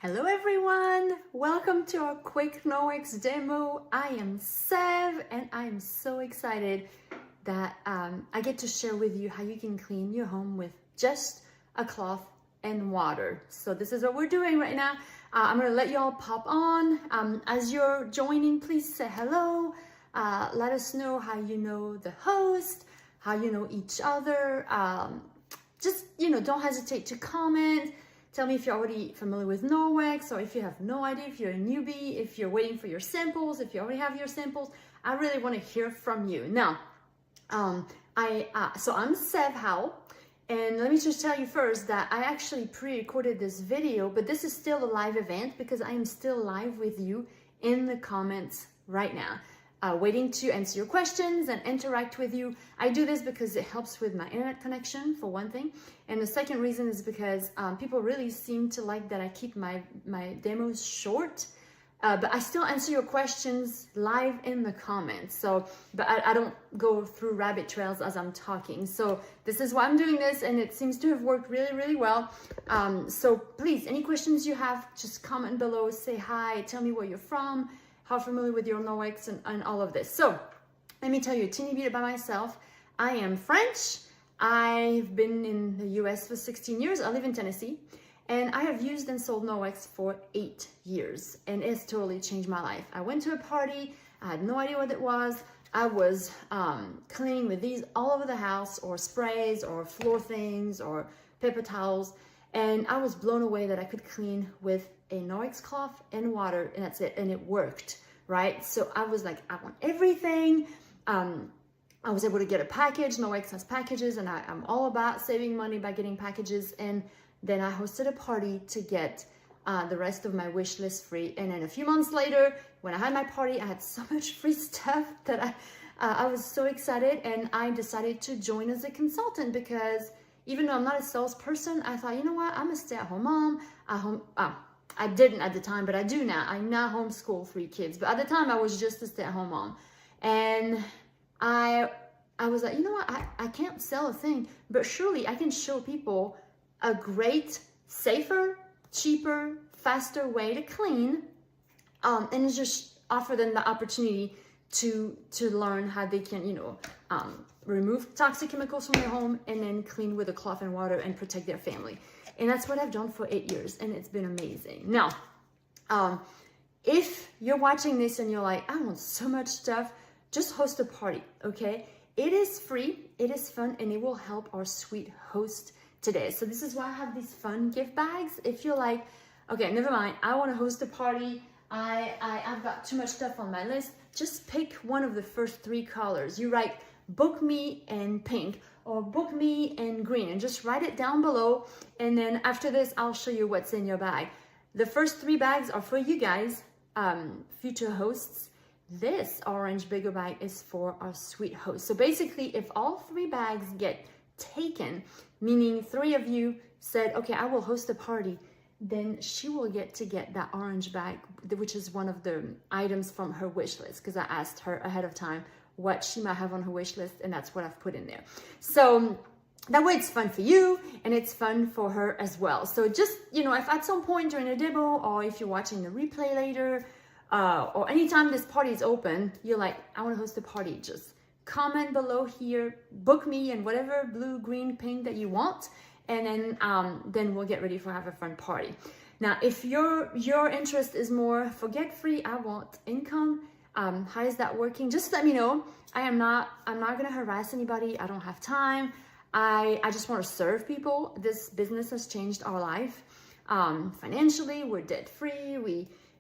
Hello everyone! Welcome to our quick Norwex demo. I am Sev and I am so excited that I get to share with you how you can clean your home with just a cloth and water. So this is what we're doing right now. I'm gonna let you all pop on. As you're joining, please say hello. Let us know how you know the host, how you know each other. Don't hesitate to comment. Tell me if you're already familiar with Norwex, or if you have no idea, if you're a newbie, if you're waiting for your samples, if you already have your samples. I really want to hear from you. Now, so I'm Sev Howell, and let me just tell you first that I actually pre-recorded this video, but this is still a live event because I am still live with you in the comments right now. Waiting to answer your questions and interact with you. I do this because it helps with my internet connection, for one thing. And the second reason is because people really seem to like that I keep my demos short, but I still answer your questions live in the comments. So, but I don't go through rabbit trails as I'm talking. So this is why I'm doing this, and it seems to have worked really, really well. So please, any questions you have, just comment below, say hi, tell me where you're from, how familiar with your Norwex and all of this. So let me tell you a teeny bit about myself. I am French. I've been in the US for 16 years. I live in Tennessee, and I have used and sold Norwex for 8 years, and it's totally changed my life. I went to a party. I had no idea what it was. I was cleaning with these all over the house, or sprays, or floor things, or paper towels, and I was blown away that I could clean with a Norwex cloth and water, and that's it, and it worked, right? So I was like, I want everything. I was able to get a package. Norwex has packages, and I'm all about saving money by getting packages. And then I hosted a party to get the rest of my wish list free. And then a few months later, when I had my party, I had so much free stuff that I was so excited, and I decided to join as a consultant because even though I'm not a salesperson, I thought, you know what, I'm a stay-at-home mom. I didn't at the time, but I do now. I now homeschool 3 kids, but at the time I was just a stay-at-home mom. And I was like, you know what, I can't sell a thing, but surely I can show people a great, safer, cheaper, faster way to clean, and just offer them the opportunity to learn how they can, remove toxic chemicals from their home and then clean with a cloth and water and protect their family. And that's what I've done for 8 years, and it's been amazing. Now, if you're watching this and you're like, I want so much stuff, just host a party, okay? It is free, it is fun, and it will help our sweet host today. So this is why I have these fun gift bags. If you're like, okay, never mind, I want to host a party, I've got too much stuff on my list, just pick one of the first 3 colors. You write book me in pink or book me in green, and just write it down below. And then after this, I'll show you what's in your bag. The first 3 bags are for you guys, future hosts. This orange bigger bag is for our sweet host. So basically, if all 3 bags get taken, meaning 3 of you said, okay, I will host a party, then she will get that orange bag, which is one of the items from her wish list, because I asked her ahead of time what she might have on her wish list, and that's what I've put in there. So that way it's fun for you and it's fun for her as well. So just, if at some point during the demo, or if you're watching the replay later, or anytime this party is open, you're like, I want to host a party, just comment below here, book me in whatever blue, green, pink that you want, and then we'll get ready for have a fun party. Now, if your interest is more forget free, I want income, how is that working? Just let me know. I'm not gonna harass anybody. I don't have time. I just want to serve people. This business has changed our life. Financially, we're debt free.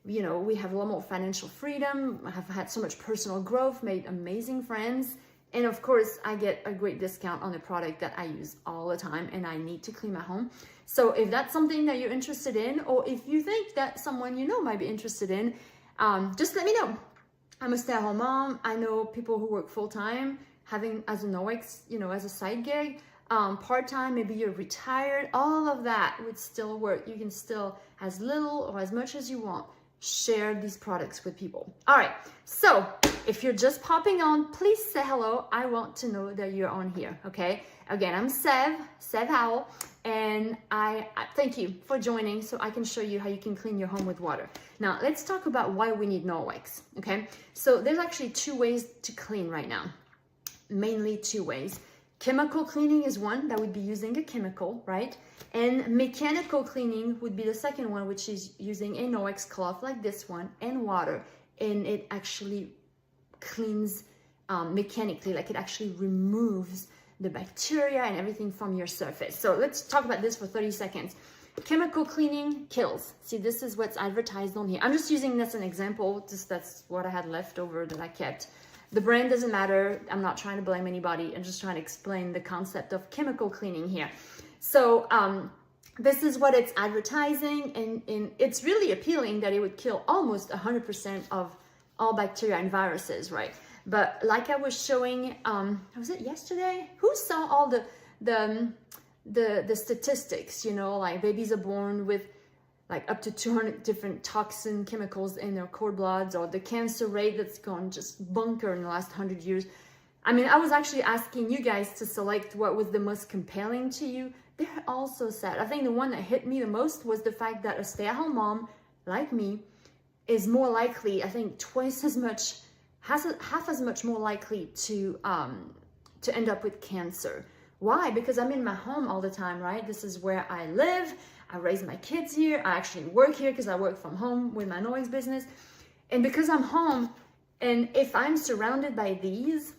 We have a lot more financial freedom. I have had so much personal growth, made amazing friends. And of course, I get a great discount on the product that I use all the time and I need to clean my home. So if that's something that you're interested in, or if you think that someone might be interested in, just let me know. I'm a stay-at-home mom. I know people who work full-time, having as a Norwex, as a side gig, part-time, maybe you're retired, all of that would still work. You can still, as little or as much as you want, share these products with people. All right, so if you're just popping on, please say hello. I want to know that you're on here, okay? Again, I'm Sev Howell, and I thank you for joining so I can show you how you can clean your home with water. Now, let's talk about why we need Norwex, okay? So there's actually 2 ways to clean right now, mainly 2 ways. Chemical cleaning is one, that would be using a chemical, right? And mechanical cleaning would be the second one, which is using a Norwex cloth like this one and water, and it actually cleans mechanically, like it actually removes the bacteria and everything from your surface. So let's talk about this for 30 seconds. Chemical cleaning kills. See, this is what's advertised on here. I'm just using this as an example, just that's what I had left over that I kept. The brand doesn't matter. I'm not trying to blame anybody. I'm just trying to explain the concept of chemical cleaning here. So this is what it's advertising, and it's really appealing that it would kill almost 100% of all bacteria and viruses, right? But like I was showing, was it yesterday? Who saw all the statistics, you know, like babies are born with like up to 200 different toxin chemicals in their cord bloods, or the cancer rate that's gone just bunker in the last 100 years. I mean, I was actually asking you guys to select what was the most compelling to you. They're all so sad. I think the one that hit me the most was the fact that a stay-at-home mom like me is more likely, I think twice as much, half as much more likely to end up with cancer. Why? Because I'm in my home all the time, right? This is where I live. I raise my kids here. I actually work here because I work from home with my Norwex business. And because I'm home, and if I'm surrounded by these,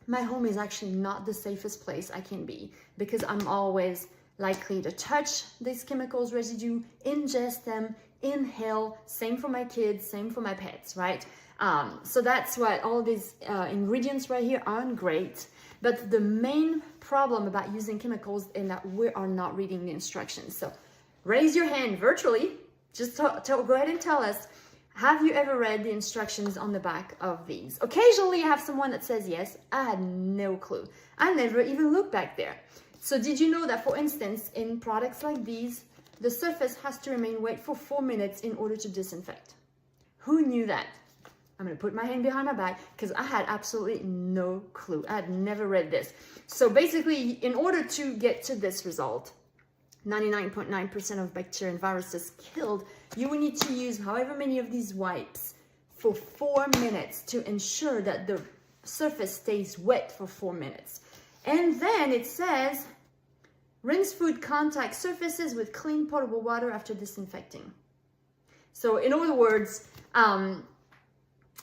my home is actually not the safest place I can be, because I'm always likely to touch these chemicals residue, ingest them, inhale. Same for my kids, same for my pets, right? So that's why all these ingredients right here aren't great. But the main problem about using chemicals is that we are not reading the instructions. So raise your hand virtually. Just go ahead and tell us, have you ever read the instructions on the back of these? Occasionally I have someone that says yes. I had no clue. I never even looked back there. So did you know that, for instance, in products like these, the surface has to remain wet for 4 minutes in order to disinfect? Who knew that? I'm going to put my hand behind my back because I had absolutely no clue. I had never read this. So basically, in order to get to this result, 99.9% of bacteria and viruses killed, you will need to use however many of these wipes for 4 minutes to ensure that the surface stays wet for 4 minutes. And then it says, rinse food contact surfaces with clean potable water after disinfecting. So in other words,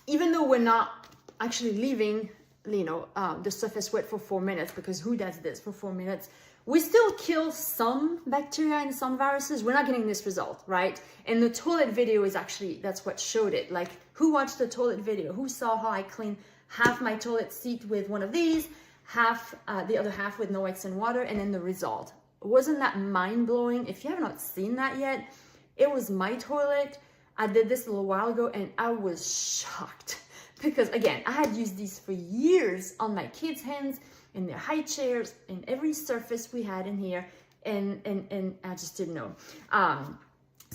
even though we're not actually leaving, the surface wet for 4 minutes, because who does this for 4 minutes? We still kill some bacteria and some viruses. We're not getting this result, right? And the toilet video is actually, that's what showed it. Like, who watched the toilet video? Who saw how I clean half my toilet seat with one of these, the other half with Norwex and water, and then the result? Wasn't that mind-blowing? If you have not seen that yet, it was my toilet. I did this a little while ago, and I was shocked. Because, again, I had used these for years on my kids' hands, in their high chairs, in every surface we had in here, and I just didn't know.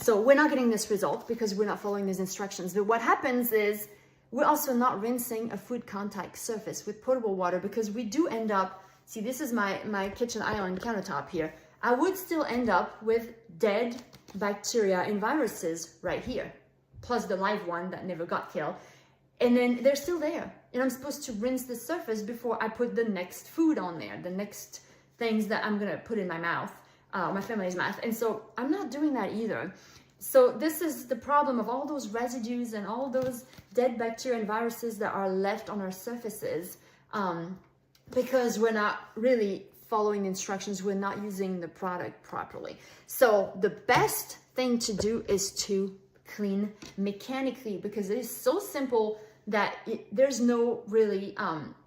So we're not getting this result because we're not following these instructions. But what happens is we're also not rinsing a food contact surface with potable water, because we do end up, see, this is my kitchen island countertop here. I would still end up with dead bacteria and viruses right here, plus the live one that never got killed. And then they're still there. And I'm supposed to rinse the surface before I put the next food on there, the next things that I'm gonna put in my mouth, my family's mouth. And so I'm not doing that either. So this is the problem of all those residues and all those dead bacteria and viruses that are left on our surfaces, because we're not really following instructions, we're not using the product properly. So the best thing to do is to clean mechanically, because it is so simple that there's no really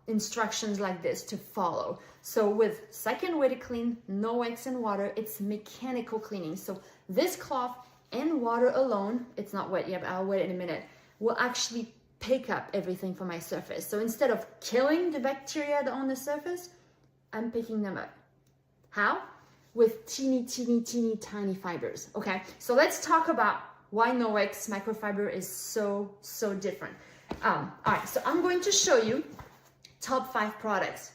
instructions like this to follow. So with second way to clean, Norwex and water, it's mechanical cleaning. So this cloth and water alone, it's not wet yet, but I'll wet it in a minute, will actually pick up everything from my surface. So instead of killing the bacteria that are on the surface, I'm picking them up. How? With teeny tiny fibers. Okay, so let's talk about why Norwex microfiber is so different. All right, so I'm going to show you top 5 products.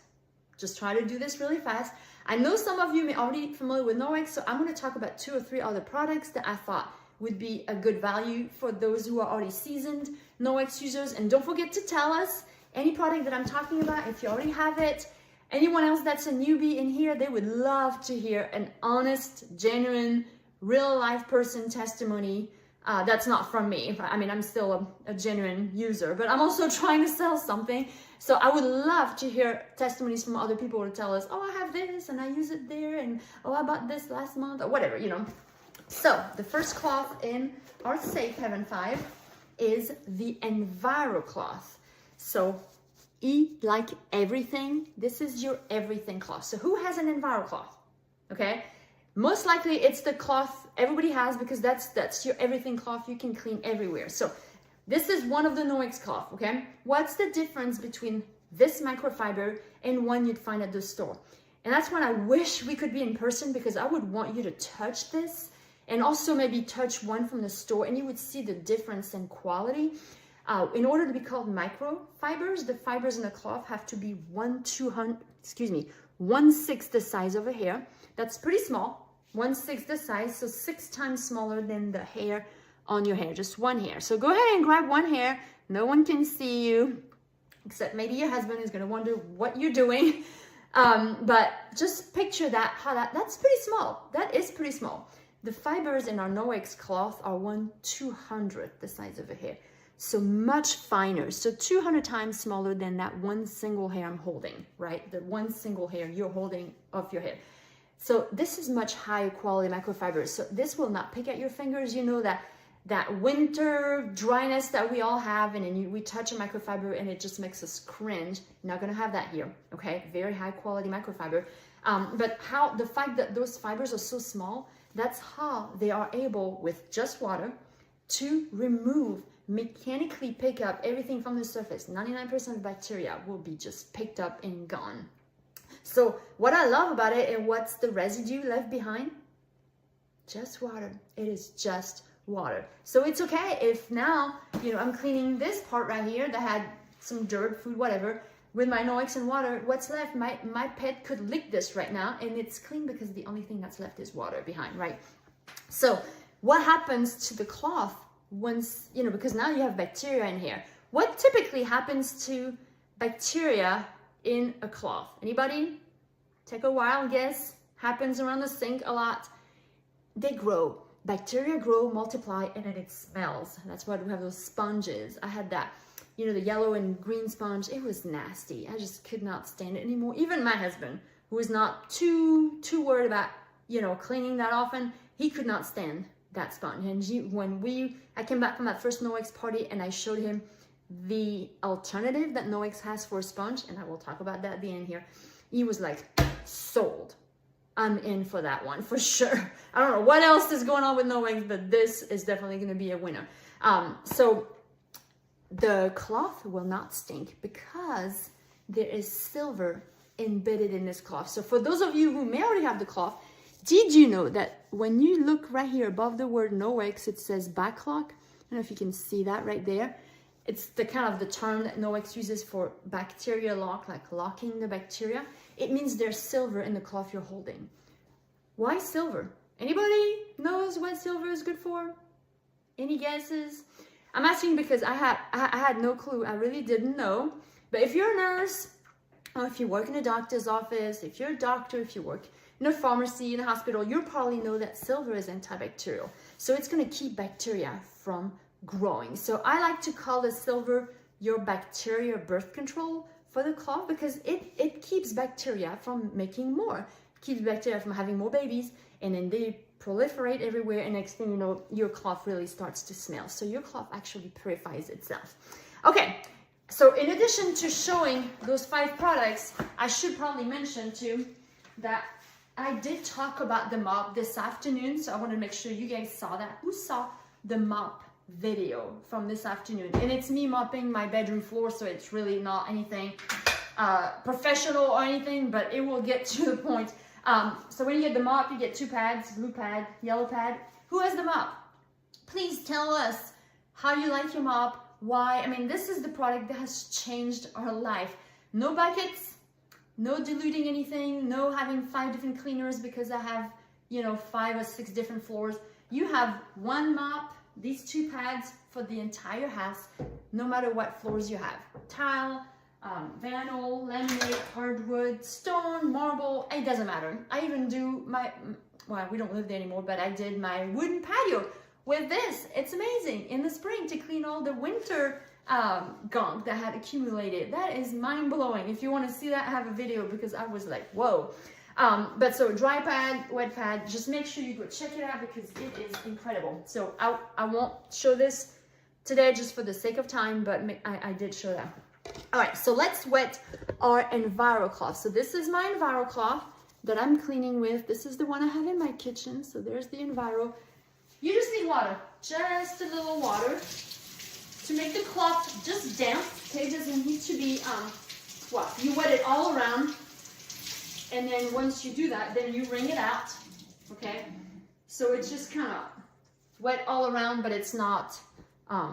Just try to do this really fast. I know some of you may already be familiar with Norwex, so I'm going to talk about 2 or 3 other products that I thought would be a good value for those who are already seasoned Norwex users. And don't forget to tell us any product that I'm talking about, if you already have it. Anyone else that's a newbie in here, they would love to hear an honest, genuine, real life person testimony. That's not from me. I mean, I'm still a genuine user, but I'm also trying to sell something. So I would love to hear testimonies from other people to tell us, oh, I have this and I use it there, and oh, I bought this last month, or whatever, you know. So the first cloth in our Safe Haven 5 is the Enviro cloth. So like everything, this is your everything cloth. So who has an Enviro cloth? Okay. Most likely it's the cloth everybody has, because that's your everything cloth you can clean everywhere. So this is one of the Norwex cloth, okay? What's the difference between this microfiber and one you'd find at the store? And that's when I wish we could be in person, because I would want you to touch this and also maybe touch one from the store, and you would see the difference in quality. In order to be called microfibers, the fibers in the cloth have to be 1/6 the size of a hair. That's pretty small, 1/6 the size, so 6 times smaller than the hair on your hair, just one hair. So go ahead and grab one hair. No one can see you, except maybe your husband is gonna wonder what you're doing. But just picture that, that's pretty small. That is pretty small. The fibers in our Norwex cloth are 1/200th the size of a hair. So much finer, so 200 times smaller than that one single hair I'm holding, right? The one single hair you're holding of your hair. So this is much higher quality microfibers. So this will not pick at your fingers. You know that winter dryness that we all have, and then we touch a microfiber and it just makes us cringe. Not gonna have that here, okay? Very high quality microfiber. But the fact that those fibers are so small, that's how they are able, with just water, to mechanically pick up everything from the surface. 99% of bacteria will be just picked up and gone. So what I love about it, and what's the residue left behind? Just water. It is just water. So it's okay if now, you know, I'm cleaning this part right here that had some dirt, food, whatever, with my Norwex and water. What's left? My pet could lick this right now and it's clean, because the only thing that's left is water behind, right? So what happens to the cloth once, you know, because now you have bacteria in here? What typically happens to bacteria in a cloth? Anybody? Take a wild guess. Happens around the sink a lot. They grow. Bacteria grow, multiply, and then it smells. That's why we have those sponges. I had that, you know, the yellow and green sponge. It was nasty. I just could not stand it anymore. Even my husband, who is not too worried about, you know, cleaning that often, he could not stand that sponge. And I came back from that first Norwex party and I showed him the alternative that Norwex has for a sponge, and I will talk about that at the end here. He was like, sold. I'm in for that one for sure. I don't know what else is going on with Norwex, but this is definitely going to be a winner. So the cloth will not stink because there is silver embedded in this cloth. So for those of you who may already have the cloth, did you know that when you look right here above the word Norwex, it says backlock? I don't know if you can see that right there. It's the kind of the term that Norwex uses for bacteria lock, like locking the bacteria. It means there's silver in the cloth you're holding. Why silver? Anybody knows what silver is good for? Any guesses? I'm asking because I had no clue. I really didn't know. But if you're a nurse, or if you work in a doctor's office, if you're a doctor, if you work in a pharmacy, in a hospital, you probably know that silver is antibacterial. So it's going to keep bacteria from growing. So I like to call the silver your bacteria birth control for the cloth, because it keeps bacteria from making more. It keeps bacteria from having more babies, and then they proliferate everywhere, and next thing you know, your cloth really starts to smell. So your cloth actually purifies itself. Okay, so in addition to showing those 5 products, I should probably mention too that I did talk about the mop this afternoon, so I want to make sure you guys saw that. Who saw the mop video from this afternoon? And it's me mopping my bedroom floor, so it's really not anything professional or anything, but it will get to the point. So when you get the mop, you get 2 pads, blue pad, yellow pad. Who has the mop? Please tell us how you like your mop, why. I mean, this is the product that has changed our life. No buckets, no diluting anything, no having 5 different cleaners because I have, you know, 5 or 6 different floors. You have one mop, these 2 pads for the entire house, no matter what floors you have. Tile, vinyl, laminate, hardwood, stone, marble, it doesn't matter. I even do my, well, we don't live there anymore, but I did my wooden patio with this. It's amazing in the spring to clean all the winter gunk that had accumulated. That is mind-blowing. If you want to see that, I have a video because I was like, whoa. But so dry pad, wet pad, just make sure you go check it out because it is incredible. So I won't show this today just for the sake of time, but I did show that. All right, so let's wet our EnviroCloth. So this is my EnviroCloth that I'm cleaning with. This is the one I have in my kitchen. So there's the Enviro. You just need water, just a little water to make the cloth just damp. Okay, it doesn't need to be, well, you wet it all around. And then once you do that, then you wring it out, okay? So it's just kind of wet all around, but it's not, I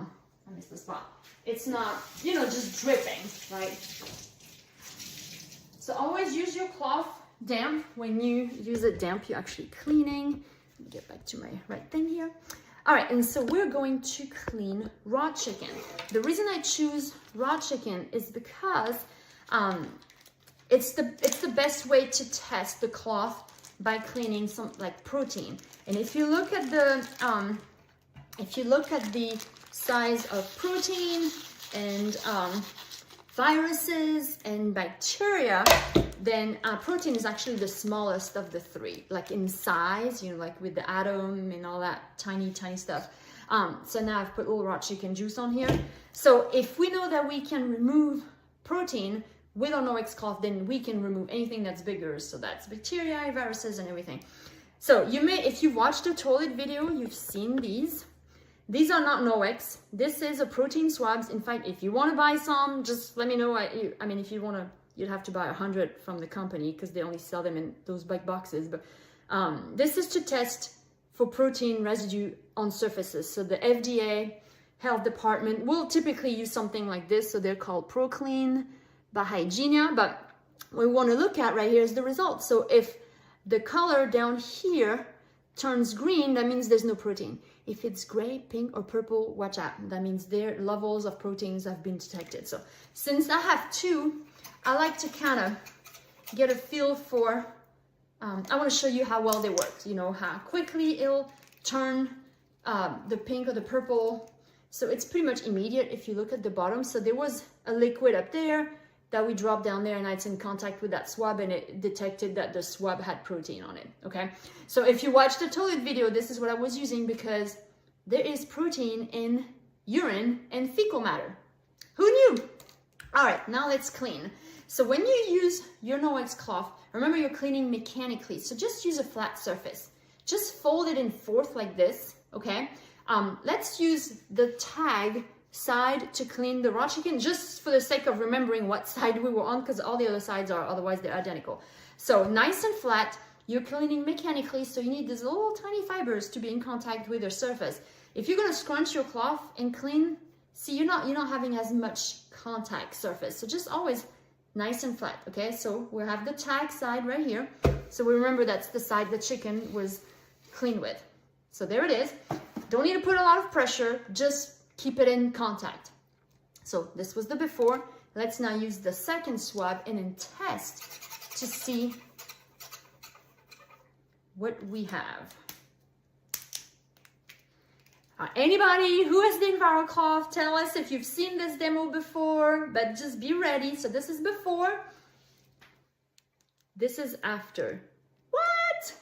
missed the spot. It's not, you know, just dripping, right? So always use your cloth damp. When you use it damp, you're actually cleaning. Let me get back to my right thing here. All right, and so we're going to clean raw chicken. The reason I choose raw chicken is because it's the best way to test the cloth by cleaning some like protein. And if you look at the size of protein and viruses and bacteria, then protein is actually the smallest of the 3, like in size, you know, like with the atom and all that tiny stuff. So now I've put a little raw chicken juice on here. So if we know that we can remove protein with our Norwex cloth, then we can remove anything that's bigger. So that's bacteria, viruses, and everything. So you may, if you watched the toilet video, you've seen these. These are not Norwex. This is a protein swabs. In fact, if you want to buy some, just let me know. I mean, if you want to, you'd have to buy 100 from the company because they only sell them in those big boxes. But this is to test for protein residue on surfaces. So the FDA health department will typically use something like this. So they're called ProClean by Hygienia. But what we want to look at right here is the results. So if the color down here turns green, that means there's no protein. If it's gray, pink, or purple, watch out. That means their levels of proteins have been detected. So since I have 2, I like to kind of get a feel for, I want to show you how well they work. You know, how quickly it'll turn the pink or the purple. So it's pretty much immediate if you look at the bottom. So there was a liquid up there that we dropped down there and it's in contact with that swab and it detected that the swab had protein on it, okay? So if you watch the toilet video, this is what I was using because there is protein in urine and fecal matter. Who knew? All right, now let's clean. So when you use your Norwex cloth, remember you're cleaning mechanically, so just use a flat surface. Just fold it in 4th like this, okay? Let's use the tag side to clean the raw chicken just for the sake of remembering what side we were on because all the other sides are, otherwise they're identical. So nice and flat, you're cleaning mechanically, so you need these little tiny fibers to be in contact with the surface. If you're going to scrunch your cloth and clean, see, you're not having as much contact surface. So just always nice and flat, okay? So we have the tag side right here. So we remember that's the side the chicken was cleaned with. So there it is. Don't need to put a lot of pressure, just keep it in contact. So this was the before. Let's now use the second swab and then test to see what we have. Anybody who has the EnviroCloth, tell us if you've seen this demo before, but just be ready. So this is before, this is after. What?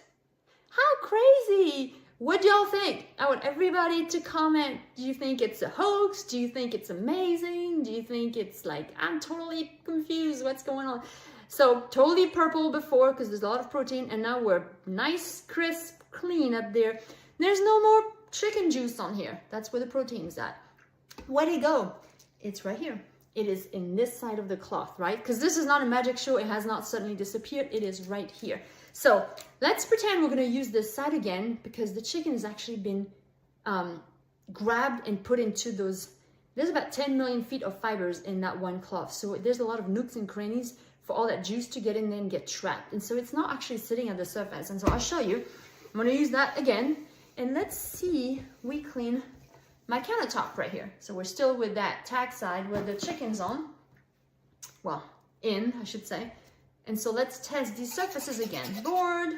How crazy! What do y'all think? I want everybody to comment. Do you think it's a hoax? Do you think it's amazing? Do you think it's like, I'm totally confused, what's going on? So totally purple before because there's a lot of protein, and now we're nice, crisp, clean up there. There's no more chicken juice on here. That's where the protein's at. Where'd it go? It's right here. It is in this side of the cloth, right? Because this is not a magic show. It has not suddenly disappeared. It is right here. So let's pretend we're going to use this side again because the chicken has actually been grabbed and put into those. There's about 10 million feet of fibers in that one cloth. So there's a lot of nooks and crannies for all that juice to get in there and get trapped. And so it's not actually sitting at the surface. And so I'll show you. I'm gonna use that again. And let's see, we clean my countertop right here. So we're still with that tag side where the chicken's on. Well, in, I should say. And so let's test these surfaces again. Board,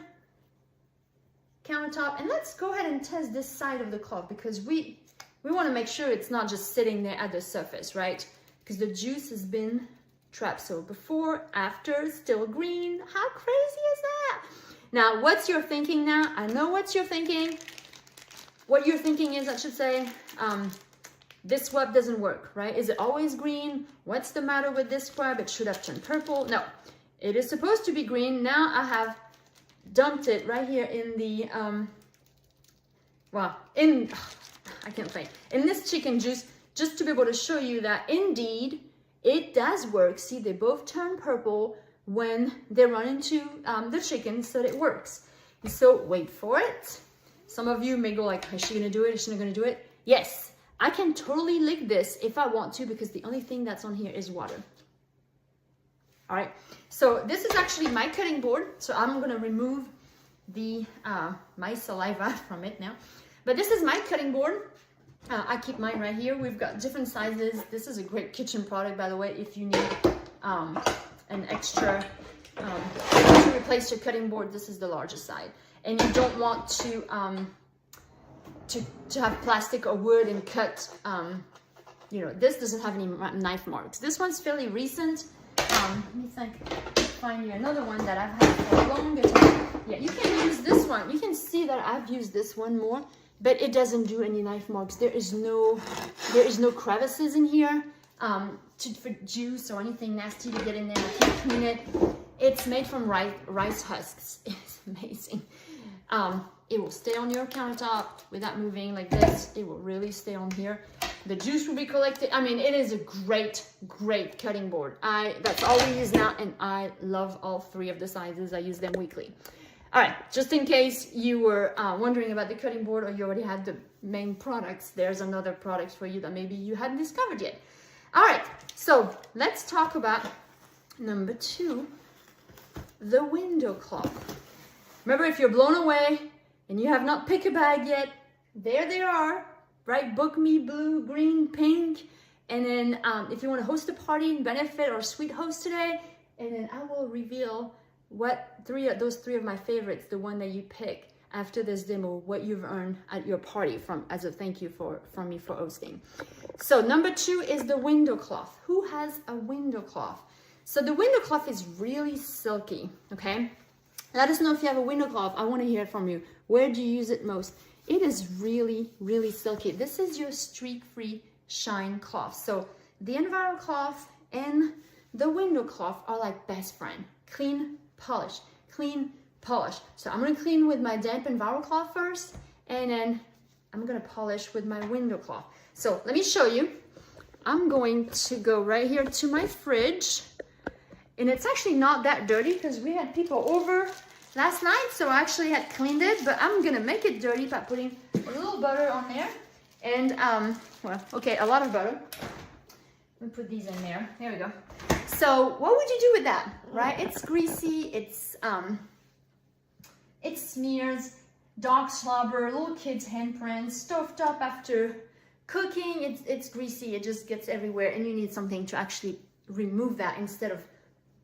countertop, and let's go ahead and test this side of the cloth because we want to make sure it's not just sitting there at the surface, right? Because the juice has been trapped. So before, after, still green. How crazy is that? Now, what's your thinking now? I know what you're thinking. What you're thinking is, I should say, this scrub doesn't work, right? Is it always green? What's the matter with this scrub? It should have turned purple. No, it is supposed to be green. Now I have dumped it right here in the, I can't think, in this chicken juice, just to be able to show you that indeed it does work. See, they both turn purple when they run into the chicken, so it works. And so wait for it. Some of you may go like, is she gonna do it? Is she not gonna do it? Yes, I can totally lick this if I want to because the only thing that's on here is water. All right, so this is actually my cutting board. So I'm gonna remove the my saliva from it now. But this is my cutting board. I keep mine right here. We've got different sizes. This is a great kitchen product, by the way, if you need an extra to replace your cutting board. This is the largest side, and you don't want to have plastic or wood and cut. You know, this doesn't have any knife marks. This one's fairly recent. Let me find you another one that I've had for a longer time. Yeah, you can use this one. You can see that I've used this one more, but it doesn't do any knife marks. There is no crevices in here for juice or anything nasty to get in there. I can't clean it. It's made from rice husks. It's amazing. It will stay on your countertop without moving like this. It will really stay on here. The juice will be collected. I mean, it is a great cutting board. That's all we use now, and I love all three of the sizes. I use them weekly. All right, just in case you were wondering about the cutting board or you already had the main products, there's another product for you that maybe you hadn't discovered yet. All right, so let's talk about number 2, the window cloth. Remember, if you're blown away and you have not picked a bag yet, there they are, right? Book me blue, green, pink. And then if you want to host a party and benefit or sweet host today, and then I will reveal what those three of my favorites, the one that you pick after this demo, what you've earned at your party as a thank you from me for hosting. So number 2 is the window cloth. Who has a window cloth? So the window cloth is really silky, okay? Let us know if you have a window cloth. I want to hear from you. Where do you use it most? It is really, really silky. This is your streak-free shine cloth. So the Enviro cloth and the window cloth are like best friend. Clean, polish, clean, polish. So I'm going to clean with my damp Enviro cloth first, and then I'm going to polish with my window cloth. So let me show you. I'm going to go right here to my fridge, and it's actually not that dirty because we had people over last night, so I actually had cleaned it, but I'm going to make it dirty by putting a little butter on there, and a lot of butter. Let me put these in there. There we go. So what would you do with that, right? It's greasy, it smears, dog slobber, little kids' handprints, stovetop after cooking, it's greasy, it just gets everywhere, and you need something to actually remove that instead of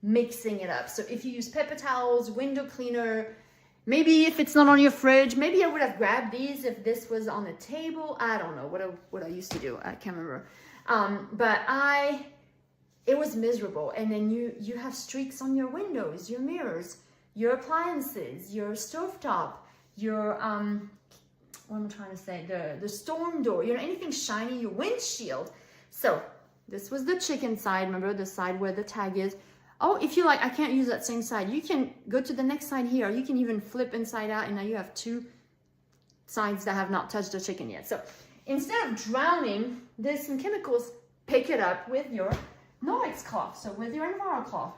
mixing it up. So if you use paper towels, window cleaner, maybe if it's not on your fridge, maybe I would have grabbed these if this was on the table. I don't know what I used to do. I can't remember. But it was miserable. And then you have streaks on your windows, your mirrors, your appliances, your stovetop, your what am I trying to say? The storm door, anything shiny, your windshield. So this was the chicken side. Remember the side where the tag is. Oh, if you like, I can't use that same side. You can go to the next side here. You can even flip inside out, and now you have 2 sides that have not touched the chicken yet. So instead of drowning this in chemicals, pick it up with your Norwex cloth, so with your Enviro cloth.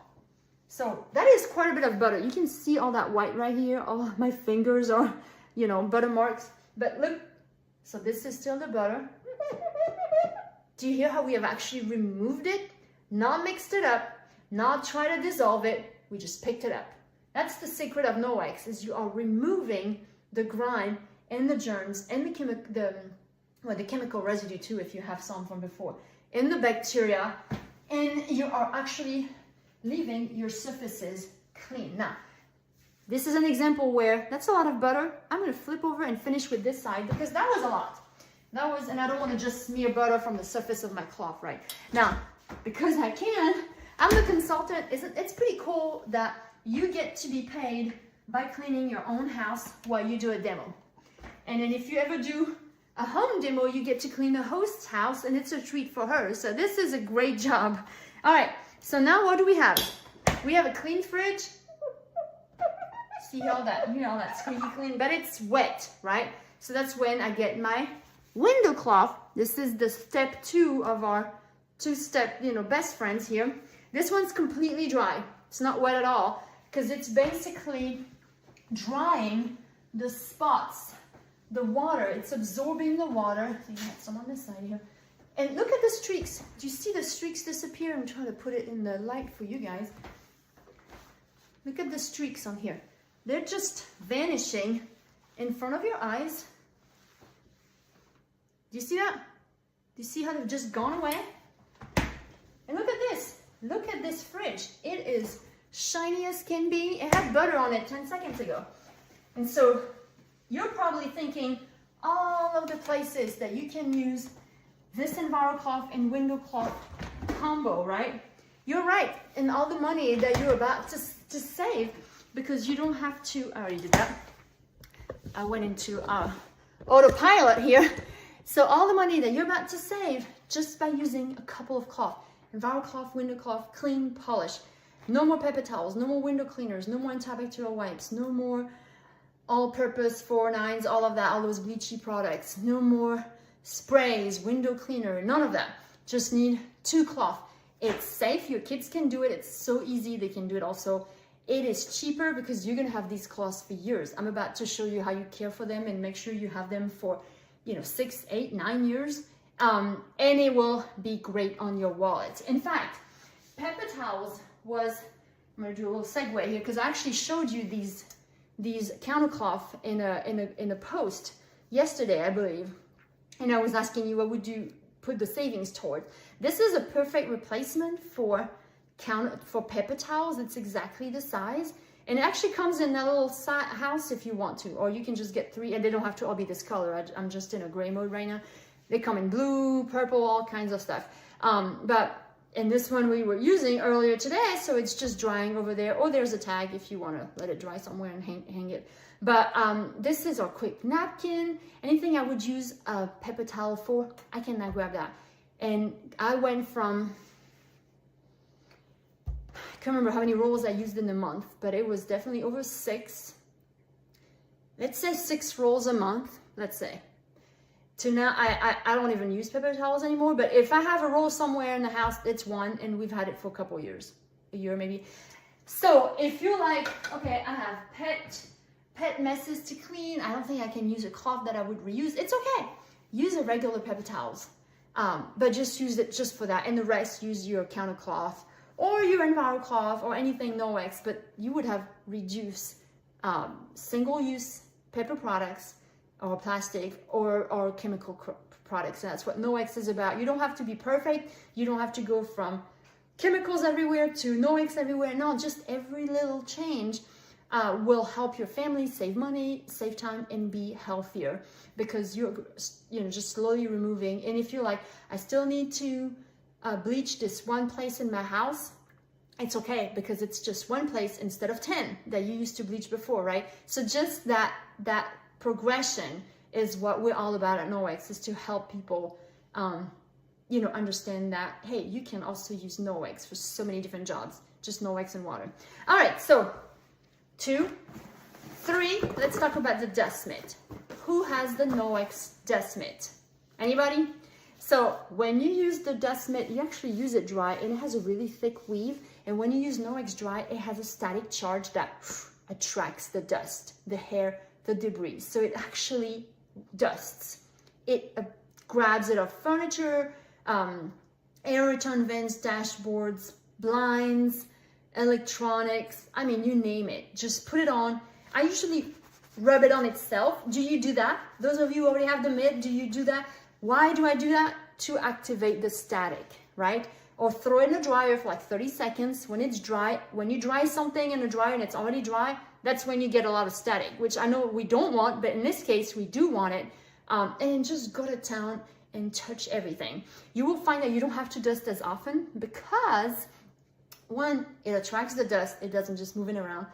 So that is quite a bit of butter. You can see all that white right here. All my fingers are, butter marks. But look, So this is still the butter. Do you hear how we have actually removed it? Not mixed it up, not try to dissolve it, we just picked it up. That's the secret of Norwex, is you are removing the grime and the germs and the chemical residue too, if you have some from before, and the bacteria, and you are actually leaving your surfaces clean. Now, this is an example where that's a lot of butter. I'm gonna flip over and finish with this side because that was a lot. And I don't want to just smear butter from the surface of my cloth right now, because I can. I'm the consultant. It's pretty cool that you get to be paid by cleaning your own house while you do a demo. And then if you ever do a home demo, you get to clean the host's house, and it's a treat for her. So this is a great job. All right, so now what do we have? We have a clean fridge. See all that, all that squeaky clean, but it's wet, right? So that's when I get my window cloth. This is the step 2 of our 2-step, best friends here. This one's completely dry. It's not wet at all, because it's basically drying the spots, the water. It's absorbing the water. I think I have some on this side here. And look at the streaks. Do you see the streaks disappear? I'm trying to put it in the light for you guys. Look at the streaks on here. They're just vanishing in front of your eyes. Do you see that? Do you see how they've just gone away? And look at this. Look at this fridge. It is shiny as can be. It had butter on it 10 seconds ago. And so you're probably thinking all of the places that you can use this EnviroCloth and window cloth combo, right? You're right. And all the money that you're about to save, because you don't have to, I already did that. I went into autopilot here. So all the money that you're about to save just by using a couple of cloth, EnviroCloth, window cloth, clean, polish. No more paper towels, no more window cleaners, no more antibacterial wipes, no more all-purpose 4-9s, all of that, all those bleachy products. No more sprays, window cleaner, none of that. Just need 2 cloth. It's safe, your kids can do it, it's so easy, they can do it also. It is cheaper because you're gonna have these cloths for years. I'm about to show you how you care for them and make sure you have them for 6, 8, 9 years, and it will be great on your wallet. In fact, paper towels was, I'm gonna do a little segue here because I actually showed you these countercloth in a post yesterday, I believe, and I was asking you what would you put the savings toward. This is a perfect replacement for paper towels. It's exactly the size. And it actually comes in that little house if you want to, or you can just get 3, and they don't have to all be this color. I'm just in a gray mode right now. They come in blue, purple, all kinds of stuff. But in this one we were using earlier today, so it's just drying over there, or there's a tag if you want to let it dry somewhere and hang it. But this is our quick napkin. Anything I would use a paper towel for, I can now grab that. And I went from, I can't remember how many rolls I used in a month, but it was definitely over 6. Let's say 6 rolls a month, let's say. To now, I don't even use paper towels anymore, but if I have a roll somewhere in the house, it's 1, and we've had it for a couple years, a year maybe. So if you're like, okay, I have pet messes to clean, I don't think I can use a cloth that I would reuse, it's okay. Use a regular paper towels, but just use it just for that, and the rest use your counter cloth or your EnviroCloth or anything Norwex, but you would have reduced single-use paper products or plastic or chemical products. And that's what Norwex is about. You don't have to be perfect. You don't have to go from chemicals everywhere to Norwex everywhere. No, just every little change will help your family save money, save time, and be healthier, because you're just slowly removing. And if you're like, I still need to bleach this one place in my house, it's okay, because it's just one place instead of 10 that you used to bleach before, right? So just that progression is what we're all about at Norwex, is to help people understand that, hey, you can also use Norwex for so many different jobs, just Norwex and water. All right, so 2, 3, let's talk about the dust mitt. Who has the Norwex dust mitt? Anybody? So when you use the dust mitt, you actually use it dry, and it has a really thick weave. And when you use Norwex dry, it has a static charge that attracts the dust, the hair, the debris. So it actually dusts It grabs it off furniture, air return vents, dashboards, blinds, electronics. I mean, you name it. Just put it on. I usually rub it on itself. Do you do that? Those of you who already have the mitt, do you do that? Why do I do that? To activate the static, right? Or throw it in the dryer for like 30 seconds. When it's dry, when you dry something in the dryer and it's already dry, that's when you get a lot of static, which I know we don't want, but in this case, we do want it. And just go to town and touch everything. You will find that you don't have to dust as often because one, it attracts the dust. It doesn't just move it around.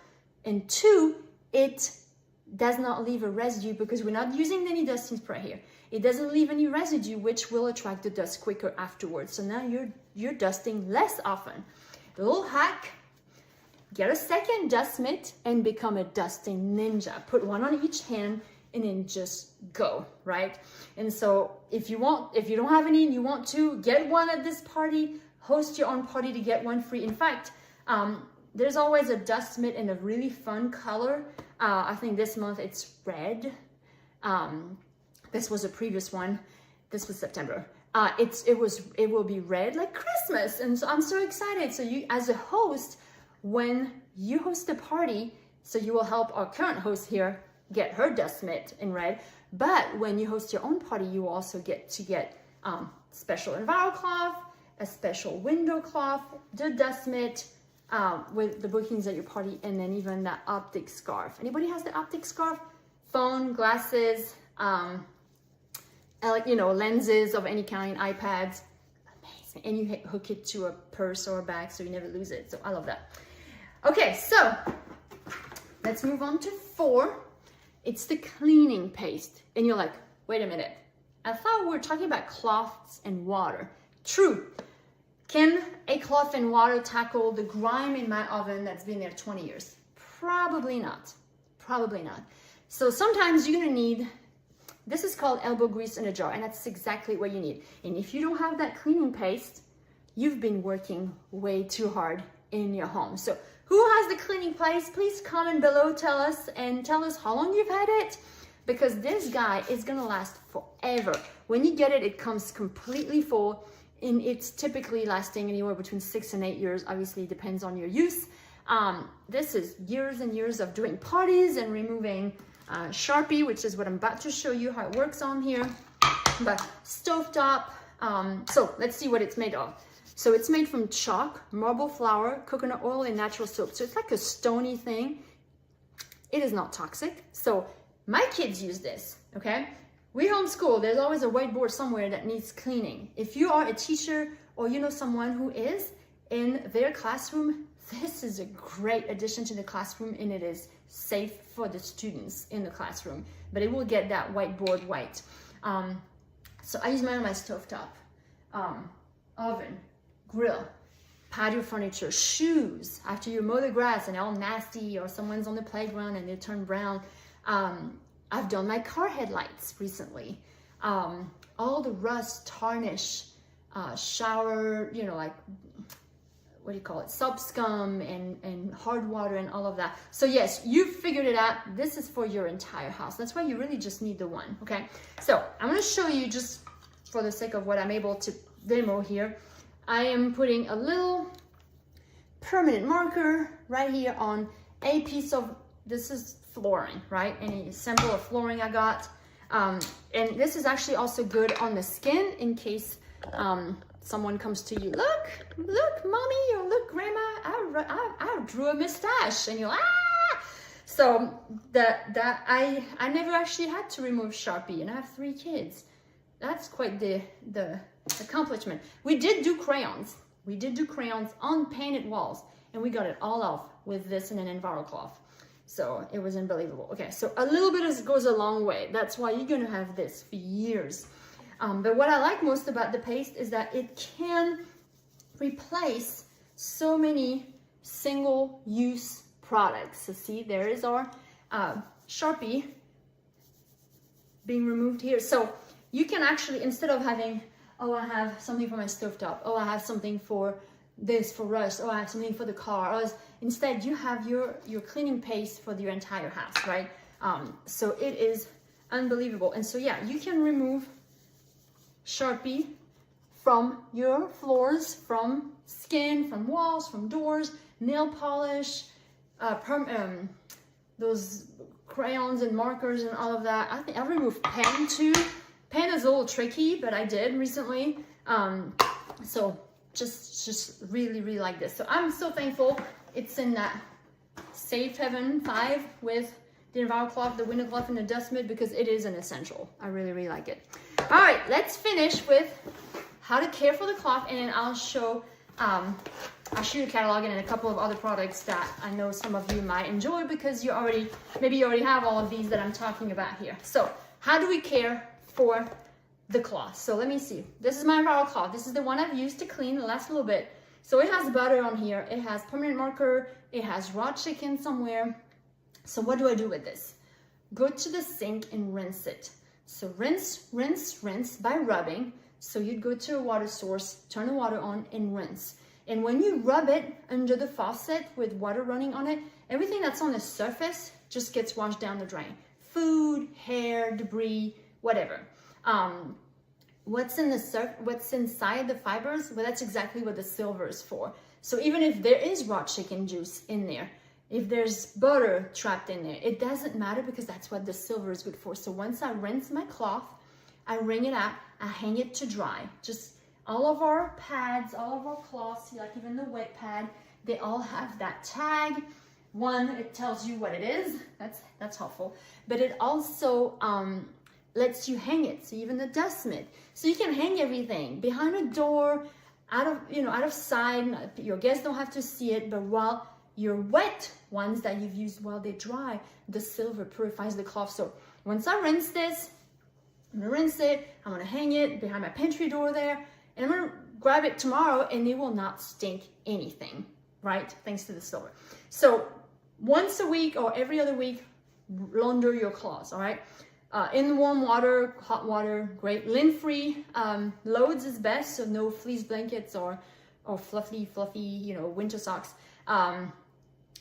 And two, it does not leave a residue because we're not using any dusting spray here. It doesn't leave any residue, which will attract the dust quicker afterwards. So now you're dusting less often. The little hack, get a second dust mitt and become a dusting ninja. Put one on each hand and then just go, right? And so if you don't have any and you want to, get one at this party, host your own party to get one free. In fact, there's always a dust mitt in a really fun color. I think this month it's red. This was a previous one. This was September. It will be red like Christmas. And so I'm so excited. So you, as a host, when you host a party, so you will help our current host here get her dust mitt in red. But when you host your own party, you will also get to get special enviro cloth, a special window cloth, the dust mitt, with the bookings at your party, and then even that optic scarf. Anybody has the optic scarf? Phone, glasses, lenses of any kind, iPads, amazing. And you hook it to a purse or a bag so you never lose it. So I love that. Okay, so let's move on to 4. It's the cleaning paste. And you're like, wait a minute. I thought we were talking about cloths and water. True. Can a cloth and water tackle the grime in my oven that's been there 20 years? Probably not. Probably not. So sometimes you're gonna need, this is called elbow grease in a jar, and that's exactly what you need. And if you don't have that cleaning paste, you've been working way too hard in your home. So who has the cleaning paste? Please comment below, tell us how long you've had it, because this guy is gonna last forever. When you get it, it comes completely full, and it's typically lasting anywhere between 6 and 8 years. Obviously, it depends on your use. This is years and years of doing parties and removing Sharpie, which is what I'm about to show you how it works on here. But stovetop. So let's see what it's made of. So it's made from chalk, marble flour, coconut oil, and natural soap. So it's like a stony thing. It is not toxic. So my kids use this, okay? We homeschool. There's always a whiteboard somewhere that needs cleaning. If you are a teacher or you know someone who is in their classroom, this is a great addition to the classroom, and it is safe for the students in the classroom, but it will get that whiteboard white. So I use mine on my stovetop, oven, grill, patio furniture, shoes. After you mow the grass and they're all nasty, or someone's on the playground and they turn brown. I've done my car headlights recently. All the rust, tarnish, shower, like, what do you call it? Soap scum and hard water and all of that. So yes, you've figured it out. This is for your entire house. That's why you really just need the one, okay? So I'm gonna show you, just for the sake of what I'm able to demo here, I am putting a little permanent marker right here on a piece of, this is flooring, right? Any sample of flooring I got. And this is actually also good on the skin in case someone comes to you, look, mommy, or look, grandma, I drew a mustache, and you're like, ah! So that I never actually had to remove Sharpie, and I have 3 kids. That's quite the accomplishment. We did do crayons. We did do crayons on painted walls, and we got it all off with this and an enviro cloth. So it was unbelievable. Okay, so a little bit goes a long way. That's why you're gonna have this for years. But what I like most about the paste is that it can replace so many single-use products. So see, there is our Sharpie being removed here. So you can actually, instead of having, oh, I have something for my stovetop, oh, I have something for this, for rust, oh, I have something for the car, or instead you have your cleaning paste for your entire house, right? So it is unbelievable. And so yeah, you can remove Sharpie from your floors, from skin, from walls, from doors, nail polish, those crayons and markers and all of that. I think I removed pen too. Pen is a little tricky, but I did recently. So just really like this. So I'm so thankful it's in that Safe Heaven 5 with the enviro cloth, the window cloth, and the dust mitt, because it is an essential. I really like it. All right, let's finish with how to care for the cloth, and then I'll show you the catalog and a couple of other products that I know some of you might enjoy, because maybe you already have all of these that I'm talking about here. So how do we care for the cloth? So let me see. This is my enviro cloth. This is the one I've used to clean the last little bit. So it has butter on here. It has permanent marker. It has raw chicken somewhere. So what do I do with this? Go to the sink and rinse it. So rinse by rubbing. So you'd go to a water source, turn the water on, and rinse. And when you rub it under the faucet with water running on it, everything that's on the surface just gets washed down the drain. Food, hair, debris, whatever. What's inside the fibers? Well, that's exactly what the silver is for. So even if there is raw chicken juice in there, if there's butter trapped in there, it doesn't matter, because that's what the silver is good for. So once I rinse my cloth, I wring it out, I hang it to dry. Just all of our pads, all of our cloths, like even the wet pad, they all have that tag. One, it tells you what it is. That's helpful. But it also lets you hang it. So even the dust mitt. So you can hang everything behind a door, out of sight. Your guests don't have to see it, but while your wet ones that you've used while they dry, the silver purifies the cloth. So once I rinse this, I'm gonna rinse it, I'm gonna hang it behind my pantry door there, and I'm gonna grab it tomorrow, and it will not stink anything, right? Thanks to the silver. So once a week or every other week, launder your cloths, all right? In warm water, hot water, great. Lint-free loads is best, so no fleece blankets or fluffy, winter socks.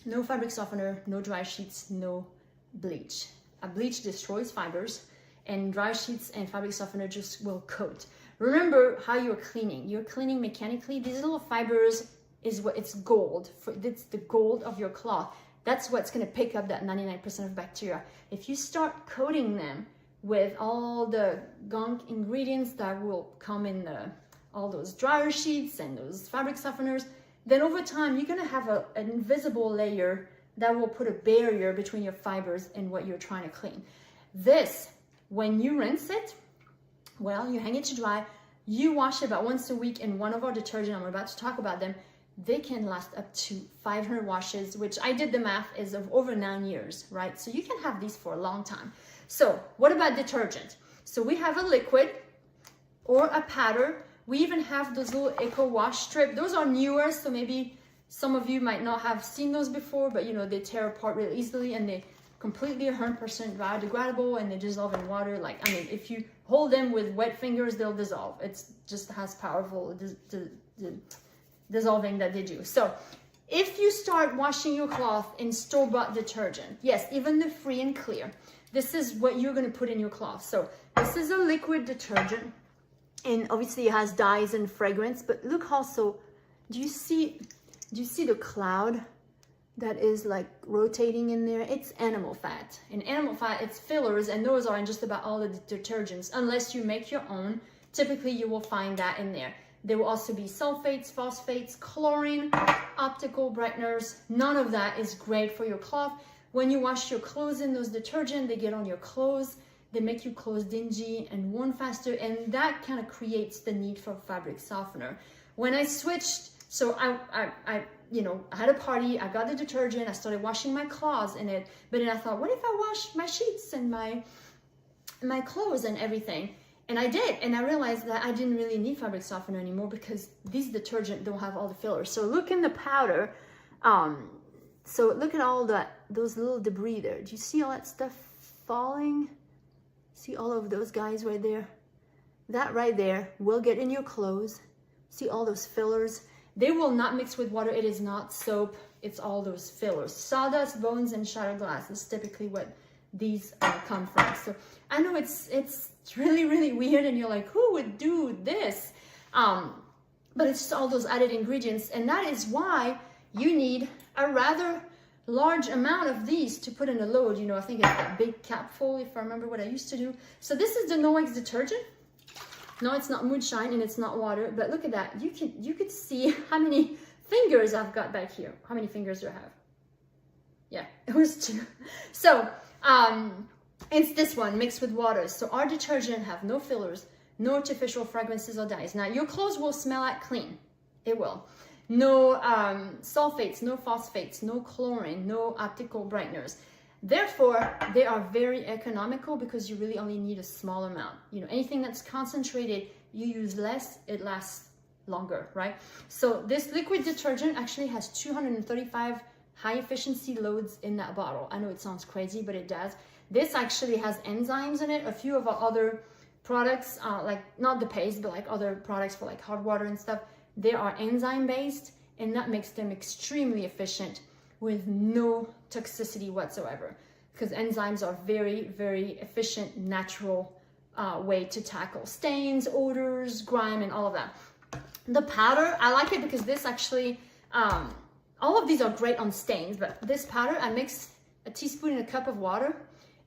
No fabric softener, no dry sheets, no bleach. Bleach destroys fibers, and dry sheets and fabric softener just will coat. Remember how you're cleaning. You're cleaning mechanically. These little fibers it's gold. It's the gold of your cloth. That's what's going to pick up that 99% of bacteria. If you start coating them with all the gunk ingredients that will come in all those dryer sheets and those fabric softeners, then over time you're going to have an invisible layer that will put a barrier between your fibers and what you're trying to clean. This, when you rinse it, well, you hang it to dry, you wash it about once a week in one of our detergents. I'm about to talk about them. They can last up to 500 washes, which I did the math is of over 9 years, right? So you can have these for a long time. So what about detergent? So we have a liquid or a powder. We even have those little Eco Wash strip. Those are newer, so maybe some of you might not have seen those before, but they tear apart really easily, and they completely 100% biodegradable, and they dissolve in water. If you hold them with wet fingers, they'll dissolve. It's just as powerful dissolving that they do. So if you start washing your cloth in store-bought detergent, yes, even the free and clear, this is what you're going to put in your cloth. So this is a liquid detergent, and obviously it has dyes and fragrance, but look also, do you see the cloud that is like rotating in there? It's animal fat. In animal fat, it's fillers, and those are in just about all the detergents, unless you make your own. Typically you will find that in there. There will also be sulfates, phosphates, chlorine, optical brighteners. None of that is great for your cloth. When you wash your clothes in those detergents, they get on your clothes. They make your clothes dingy and worn faster, and that kind of creates the need for fabric softener. When I switched, so I had a party, I got the detergent, I started washing my clothes in it, but then I thought, what if I wash my sheets and my clothes and everything? And I did, and I realized that I didn't really need fabric softener anymore, because these detergents don't have all the fillers. So look in the powder. So look at all those little debris there. Do you see all that stuff falling? See all of those guys right there? That right there will get in your clothes. See all those fillers? They will not mix with water. It is not soap. It's all those fillers. Sawdust, bones, and shattered glass is typically what these come from. So I know it's really, really weird, and you're like, who would do this? But it's just all those added ingredients, and that is why you need a rather large amount of these to put in a load. You know, I think it's that big capful, if I remember what I used to do. So this is the Norwex detergent. No, it's not moonshine and it's not water, but look at that. You could see how many fingers I've got back here. How many fingers do I have? Yeah, it was 2. So it's this one mixed with water. So our detergent have no fillers, no artificial fragrances or dyes. Now your clothes will smell like clean. It will. No sulfates, no phosphates, no chlorine, no optical brighteners. Therefore, they are very economical because you really only need a small amount. You know, anything that's concentrated, you use less, it lasts longer, right? So this liquid detergent actually has 235 high efficiency loads in that bottle. I know it sounds crazy, but it does. This actually has enzymes in it. A few of our other products, like not the paste, but like other products for like hot water and stuff, they are enzyme based, and that makes them extremely efficient with no toxicity whatsoever, because enzymes are very, very efficient, natural way to tackle stains, odors, grime, and all of that. The powder, I like it because this actually, all of these are great on stains, but this powder, I mix a teaspoon in a cup of water,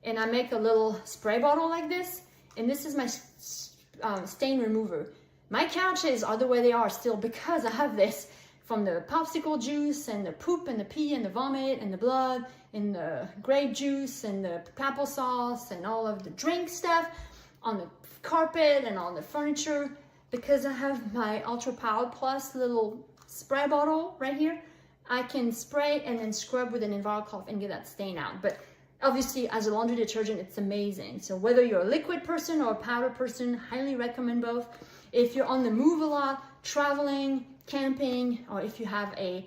and I make a little spray bottle like this, and this is my stain remover. My couches are the way they are still because I have this from the popsicle juice and the poop and the pee and the vomit and the blood and the grape juice and the applesauce and all of the drink stuff on the carpet and on the furniture, because I have my Ultra Power Plus little spray bottle right here. I can spray and then scrub with an EnviroCloth and get that stain out. But obviously as a laundry detergent, it's amazing. So whether you're a liquid person or a powder person, highly recommend both. If you're on the move a lot, traveling, camping, or if you have a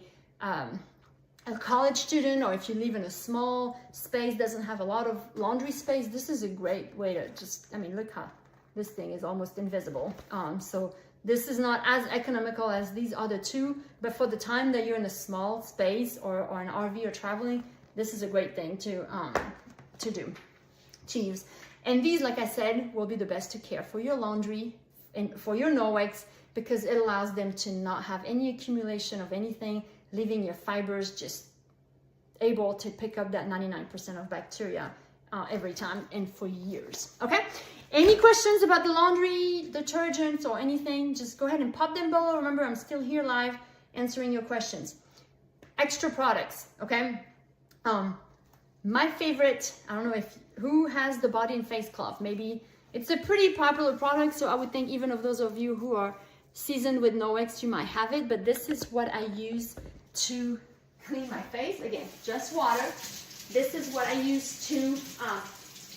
college student, or if you live in a small space, doesn't have a lot of laundry space, this is a great way to just, I mean, look how this thing is almost invisible. So this is not as economical as these other two, but for the time that you're in a small space or an RV or traveling, this is a great thing to use. And these, like I said, will be the best to care for your laundry and for your Norwex, because it allows them to not have any accumulation of anything, leaving your fibers just able to pick up that 99% of bacteria every time and for years. Okay? Any questions about the laundry detergents or anything, just go ahead and pop them below. Remember, I'm still here live answering your questions. Extra products, okay? My favorite, I don't know who has the body and face cloth. Maybe it's a pretty popular product, so I would think even of those of you who are seasoned with Norwex, you might have it, but this is what I use to clean my face. Again, just water. This is what I use to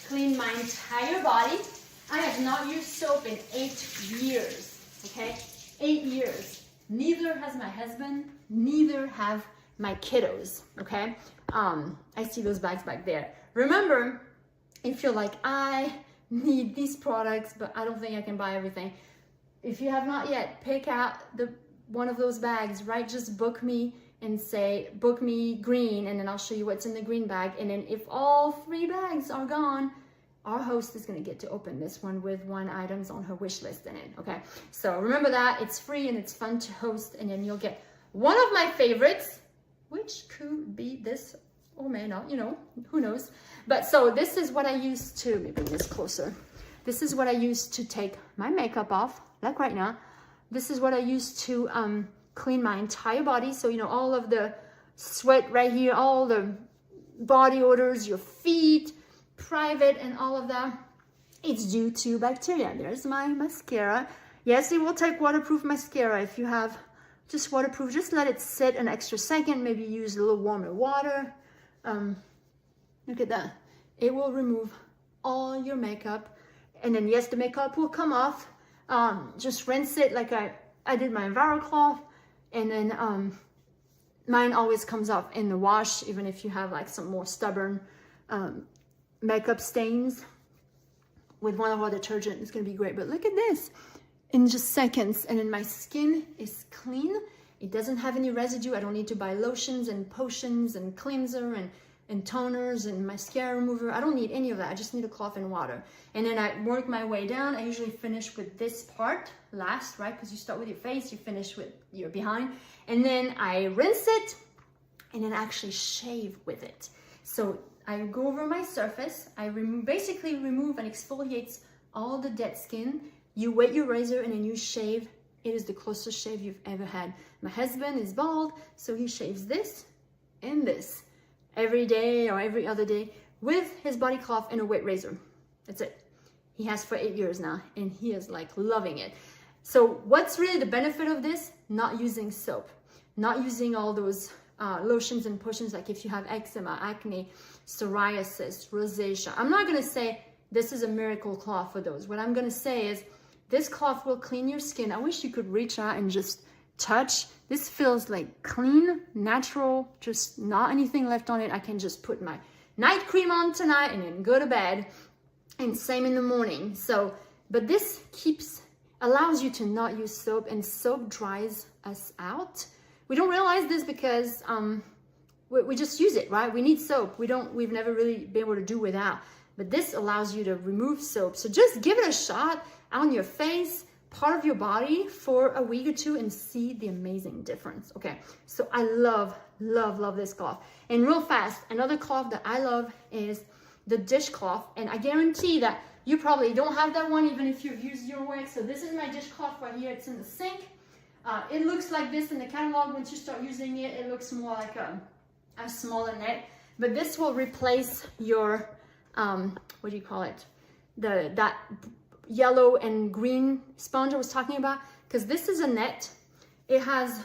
clean my entire body. I have not used soap in 8 years, okay? 8 years. Neither has my husband, neither have my kiddos, okay? I see those bags back there. Remember, if you're like, I need these products, but I don't think I can buy everything. If you have not yet, pick out one of those bags, right? Just book me and say, book me green, and then I'll show you what's in the green bag. And then if all 3 bags are gone, our host is gonna get to open this one with 1 items on her wish list in it, okay? So remember that, it's free and it's fun to host, and then you'll get one of my favorites, which could be this or may not, you know, who knows? But so this is what I use to, let me bring this closer. This is what I use to take my makeup off, like right now. This is what I use to clean my entire body. So, you know, all of the sweat right here, all the body odors, your feet, private and all of that, it's due to bacteria. There's my mascara. Yes, it will take waterproof mascara. If you have just waterproof, just let it sit an extra second, maybe use a little warmer water. Look at that. It will remove all your makeup, and then yes, the makeup will come off. Just rinse it like I did my EnviroCloth, and then mine always comes off in the wash, even if you have like some more stubborn makeup stains. With one of our detergent, it's gonna be great. But look at this, in just seconds, and then my skin is clean. It doesn't have any residue. I don't need to buy lotions and potions and cleanser and and toners and mascara remover. I don't need any of that. I just need a cloth and water. And then I work my way down. I usually finish with this part last, right? Because you start with your face, you finish with your behind. And then I rinse it and then actually shave with it. So I go over my surface. I basically remove and exfoliate all the dead skin. You wet your razor and then you shave. It is the closest shave you've ever had. My husband is bald, so he shaves this and this every day or every other day with his body cloth and a wet razor. That's it. He has for 8 years now and he is like loving it. So what's really the benefit of this? Not using soap, not using all those lotions and potions, like if you have eczema, acne, psoriasis, rosacea. I'm not gonna say this is a miracle cloth for those. What I'm gonna say is this cloth will clean your skin. I wish you could reach out and just touch. This feels like clean, natural, just not anything left on it. I can just put my night cream on tonight and then go to bed, and same in the morning. So, but this allows you to not use soap, and soap dries us out. We don't realize this because we just use it, right? We need soap. We've never really been able to do without, but this allows you to remove soap. So just give it a shot on your face, part of your body for a week or two, and see the amazing difference. Okay, so I love, love, love this cloth. And real fast, another cloth that I love is the dishcloth, and I guarantee that you probably don't have that one even if you've used Norwex. So this is my dishcloth right here. It's in the sink. It looks like this in the catalog. Once you start using it, it looks more like a smaller net, but this will replace your what do you call it, that yellow and green sponge I was talking about, because this is a net. It has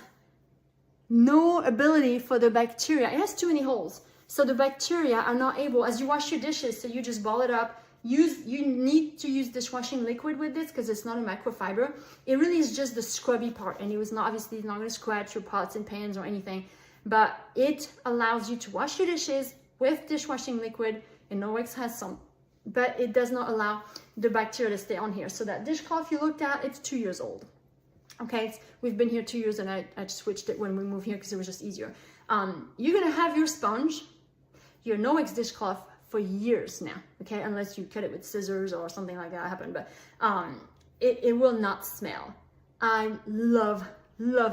no ability for the bacteria. It has too many holes, so the bacteria are not able, as you wash your dishes, so you just ball it up. You need to use dishwashing liquid with this because it's not a microfiber. It really is just the scrubby part, and it was not, obviously not going to scratch your pots and pans or anything, but it allows you to wash your dishes with dishwashing liquid, and Norwex has some, but it does not allow the bacteria to stay on here. So that dishcloth you looked at, it's 2 years old. Okay, we've been here 2 years, and I switched it when we moved here because it was just easier. You're gonna have your sponge, your Norwex dishcloth for years now, okay, unless you cut it with scissors or something like that happened, but it will not smell. I love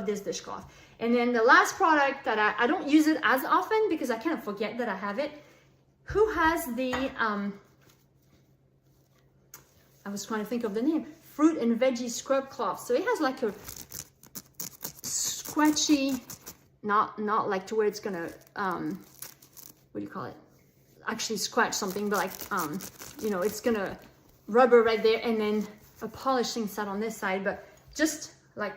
this dishcloth. And then the last product that I don't use it as often because I kind of forget that I have it. Who has the I was trying to think of the name, fruit and veggie scrub cloth. So it has like a scratchy, not like to where it's gonna what do you call it, actually scratch something, but like you know, it's gonna rubber right there, and then a polishing set on this side, but just like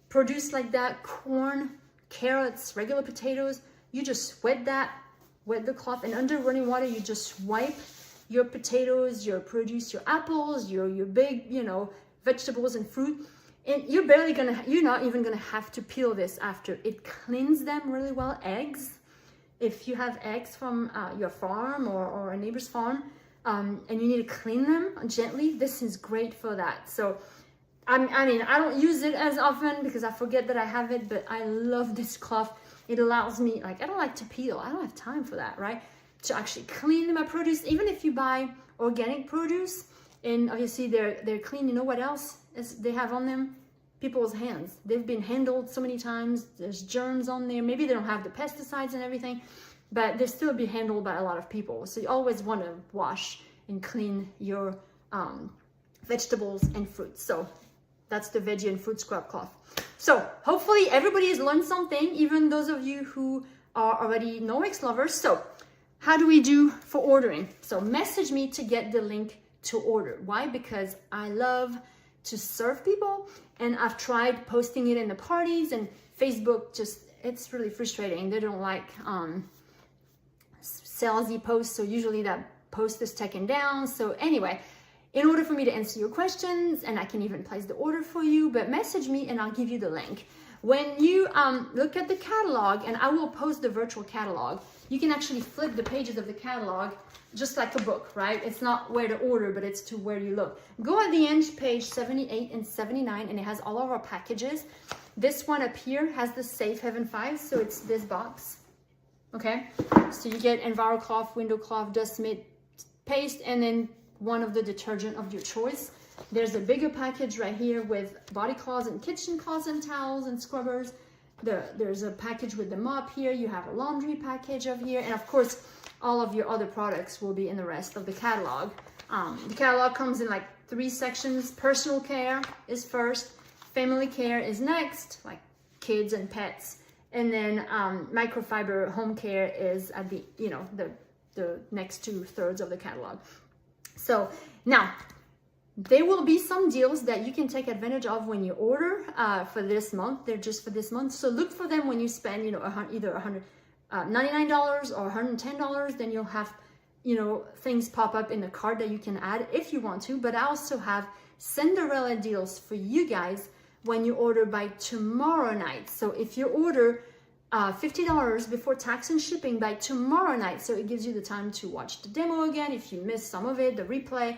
produce like that, corn, carrots, regular potatoes, you just wet the cloth, and under running water you just wipe your potatoes, your produce, your apples, your big, you know, vegetables and fruit, and you're not even gonna have to peel this after. It cleans them really well. Eggs, if you have eggs from your farm or a neighbor's farm, and you need to clean them gently, this is great for that. So I mean, I don't use it as often because I forget that I have it, but I love this cloth. It allows me, like, I don't like to peel. I don't have time for that, right? To actually clean my produce. Even if you buy organic produce, and obviously they're clean, you know what else they have on them? People's hands. They've been handled so many times. There's germs on there. Maybe they don't have the pesticides and everything, but they'll still be handled by a lot of people. So you always want to wash and clean your vegetables and fruits. So that's the veggie and fruit scrub cloth. So hopefully everybody has learned something, even those of you who are already Norwex lovers. So how do we do for ordering? So message me to get the link to order. Why? Because I love to serve people, and I've tried posting it in the parties, and Facebook just, it's really frustrating. They don't like salesy posts, so usually that post is taken down. So anyway, in order for me to answer your questions, and I can even place the order for you, but message me and I'll give you the link. When you look at the catalog, and I will post the virtual catalog, you can actually flip the pages of the catalog just like a book, right? It's not where to order, but it's to where you look. Go at the end, page 78 and 79, and it has all of our packages. This one up here has the Safe Haven 5, so it's this box. okay? So you get EnviroCloth, window cloth, dust mitt paste, and then one of the detergent of your choice. There's a bigger package right here with body cloths and kitchen cloths and towels and scrubbers. There's a package with the mop here. You have a laundry package of here. And of course, all of your other products will be in the rest of the catalog. The catalog comes in like 3 sections. Personal care is first. Family care is next, like kids and pets. And then microfiber home care is at the, you know, the next 2/3 of the catalog. So now, there will be some deals that you can take advantage of when you order for this month. They're just for this month. So look for them when you spend, you know, either $199 or $110. Then you'll have, you know, things pop up in the cart that you can add if you want to. But I also have Cinderella deals for you guys when you order by tomorrow night. So if you order $50 before tax and shipping by tomorrow night, so it gives you the time to watch the demo again if you missed some of it, the replay.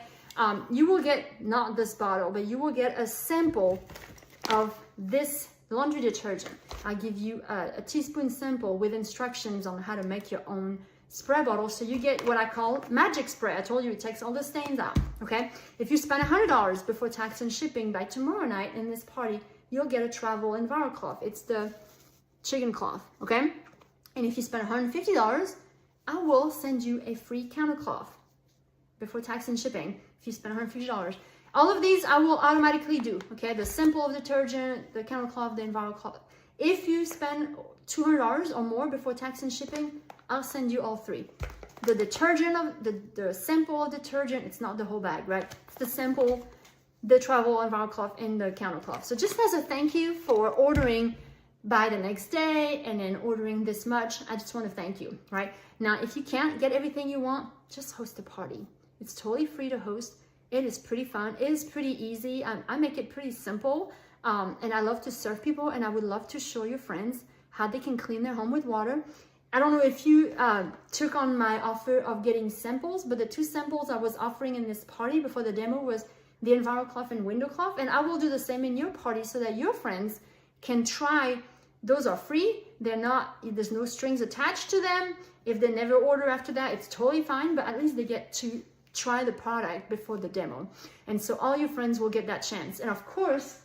You will get, not this bottle, but you will get a sample of this laundry detergent. I give you a teaspoon sample with instructions on how to make your own spray bottle. So you get what I call magic spray. I told you it takes all the stains out, okay? If you spend $100 before tax and shipping by tomorrow night in this party, you'll get a travel EnviroCloth. It's the chicken cloth, okay? And if you spend $150, I will send you a free counter cloth before tax and shipping. If you spend $150, all of these I will automatically do, okay? The simple of detergent, the counter cloth, the EnviroCloth. If you spend $200 or more before tax and shipping, I'll send you all 3. The detergent of the sample of detergent, it's not the whole bag, right? It's the sample, the travel EnviroCloth, and the counter cloth. So just as a thank you for ordering by the next day and then ordering this much, I just want to thank you, right? Now, if you can't get everything you want, just host a party. It's totally free to host. It is pretty fun. It is pretty easy. I make it pretty simple. And I love to serve people, and I would love to show your friends how they can clean their home with water. I don't know if you took on my offer of getting samples, but the 2 samples I was offering in this party before the demo was the EnviroCloth and window cloth. And I will do the same in your party so that your friends can try. Those are free. There's no strings attached to them. If they never order after that, it's totally fine, but at least they get to try the product before the demo. And so all your friends will get that chance. And of course,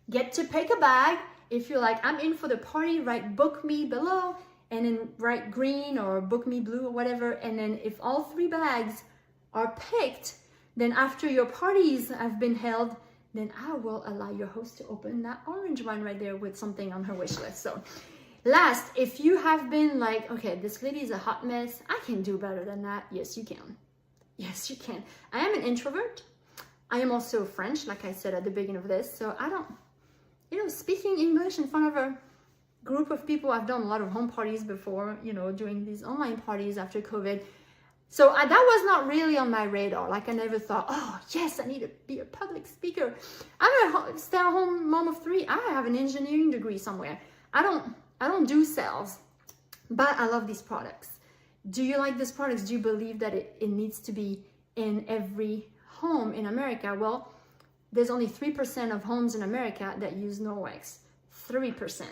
get to pick a bag. If you're like, I'm in for the party, write book me below, and then write green or book me blue or whatever. And then if all 3 bags are picked, then after your parties have been held, then I will allow your host to open that orange one right there with something on her wish list. So last, if you have been like, okay, this lady is a hot mess, I can do better than that. Yes, you can. Yes, you can. I am an introvert. I am also French, like I said at the beginning of this. So I don't, you know, speaking English in front of a group of people. I've done a lot of home parties before, you know, doing these online parties after COVID. So that was not really on my radar. Like I never thought, oh yes, I need to be a public speaker. I'm a stay-at-home mom of 3. I have an engineering degree somewhere. I don't do sales, but I love these products. Do you like these products? Do you believe that it needs to be in every home in America? Well, there's only 3% of homes in America that use Norwex. 3%.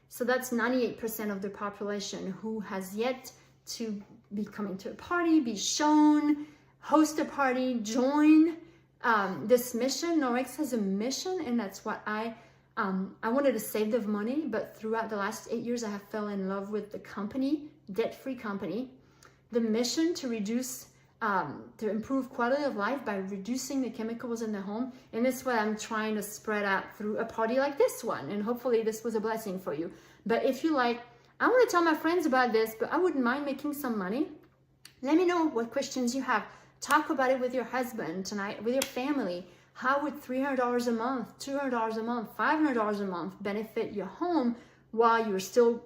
So that's 98% of the population who has yet to be coming to a party, be shown, host a party, join this mission. Norwex has a mission, and that's what I wanted to save the money, but throughout the last 8 years, I have fell in love with the company, debt-free company, the mission to reduce, to improve quality of life by reducing the chemicals in the home. And that's what I'm trying to spread out through a party like this one. And hopefully this was a blessing for you. But if you like, I want to tell my friends about this, but I wouldn't mind making some money. Let me know what questions you have. Talk about it with your husband tonight, with your family. How would $300 a month, $200 a month, $500 a month benefit your home while you're still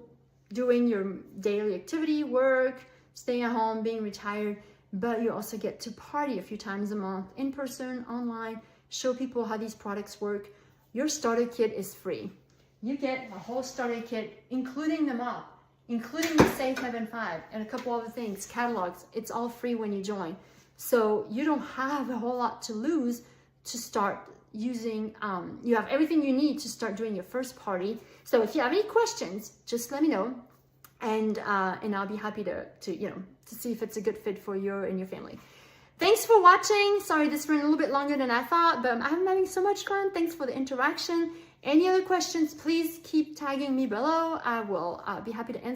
doing your daily activity, work, staying at home, being retired, but you also get to party a few times a month, in person, online, show people how these products work. Your starter kit is free. You get a whole starter kit, including the mop, including the Safe Haven 5, and a couple other things, catalogs. It's all free when you join. So you don't have a whole lot to lose to start using. You have everything you need to start doing your first party. So if you have any questions, just let me know. and I'll be happy to see if it's a good fit for you and your family. Thanks for watching. Sorry this ran a little bit longer than I thought, but I'm having so much fun. Thanks for the interaction. Any other questions, please keep tagging me below. I will be happy to answer.